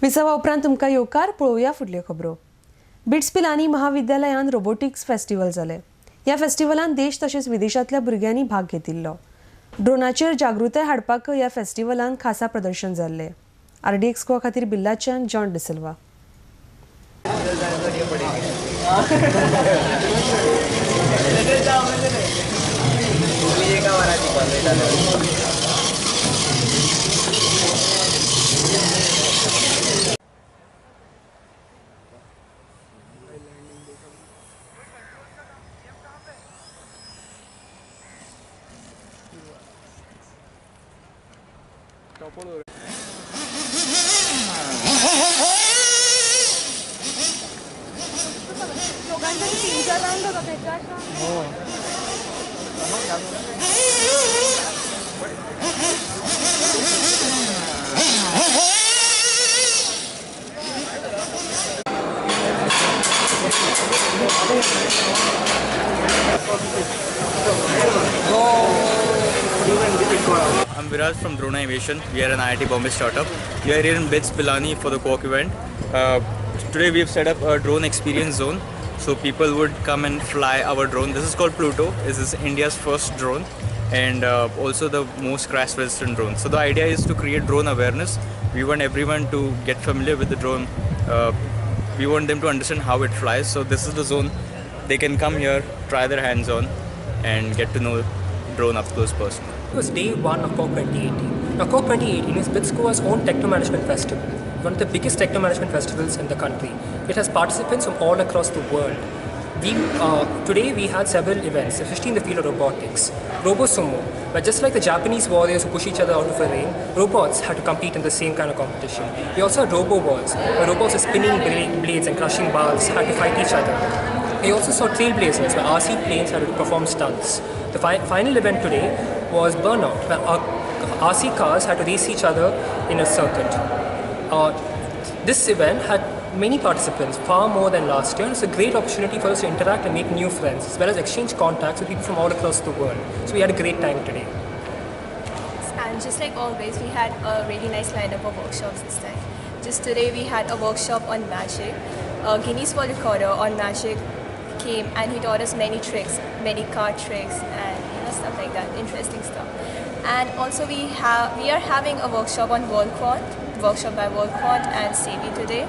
विसावा उपरांत तुमकां येवकार पळोवया फुडल्यो खबरो. बिट्स पिलानी महाविद्यालयान रोबोटिक्स फेस्टिवल जाले. ह्या फेस्टिवलान देश तशेंच विदेशांतल्या भुरग्यांनी भाग घेतिल्लो. ड्रोनाचेर जागृताय हाडपाक ह्या फेस्टिवलान खासा प्रदर्शन जाल्लें. RDX गोवा खातीर बिल्लाच्यान John D'Silva. I'm Viraj from Drona Aviation. We are an IIT Bombay startup. We are here in BITS Pilani for the Quark event. Today we have set up a drone experience zone, so people would come and fly our drone. This is called Pluto. This is India's first drone and also the most crash-resistant drone. So the idea is to create drone awareness. We want everyone to get familiar with the drone. We want them to understand how it flies. So this is the zone. They can come here, try their hands on, and get to know drone up close personally. It was day one of Quark 2018. Now Quark 2018 is BITS Goa's own techno management festival, one of the biggest techno management festivals in the country. It has participants from all across the world. Today we had several events, especially in the field of robotics. Robo Sumo, where just like the Japanese warriors who push each other out of a ring, robots had to compete in the same kind of competition. We also had Robo Wars, where robots with spinning blades and crushing balls had to fight each other. We also saw Trailblazers, where RC planes had to perform stunts. The final event today was Burnout, where RC cars had to race each other in a circuit. This event had many participants, far more than last year. It's a great opportunity for us to interact and make new friends, as well as exchange contacts with people from all across the world. So we had a great time today. And just like always, we had a really nice lineup of workshops this time. Just today we had a workshop on magic. Guinness World Recorder on magic came and he taught us many tricks, many card tricks and stuff like that, interesting stuff. And also we are having a workshop on workshop by WorldQuant and Savi today.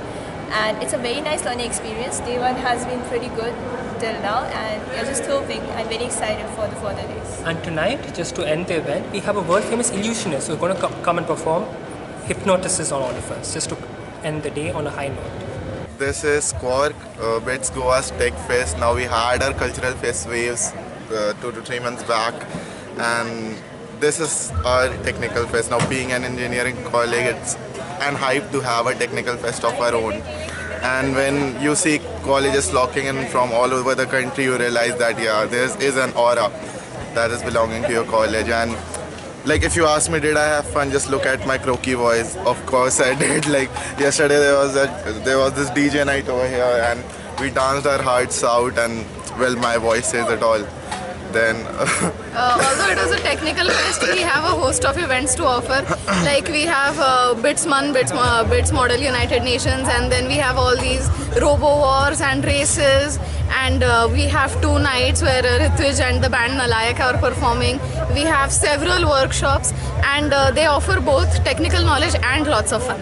And it's a very nice learning experience. Day one has been pretty good till now and we are just hoping and very excited for the further days. And tonight, just to end the event, we have a world famous illusionist who's going to come and perform hypnotises on all of us, just to end the day on a high note. This is Quark, BITS Goa's Tech Fest. Now we had our cultural fest waves 2 to 3 months back, and this is our technical fest. Now being an engineering college, it's an hype to have a technical fest of our own. And when you see colleges flocking in from all over the country, you realize that there is an aura that is belonging to your college. And like if you ask me, did I have fun? Just look at my croaky voice. Of course I did. Like yesterday there was this DJ night over here and we danced our hearts out, and well, my voice says it all. Then although it was a technical fest, we have a host of events to offer. Like we have BITS Model United Nations, and then we have all these Robo Wars and races, and we have 2 nights where Ritwij and the band Nalayak are performing. We have several workshops and they offer both technical knowledge and lots of fun.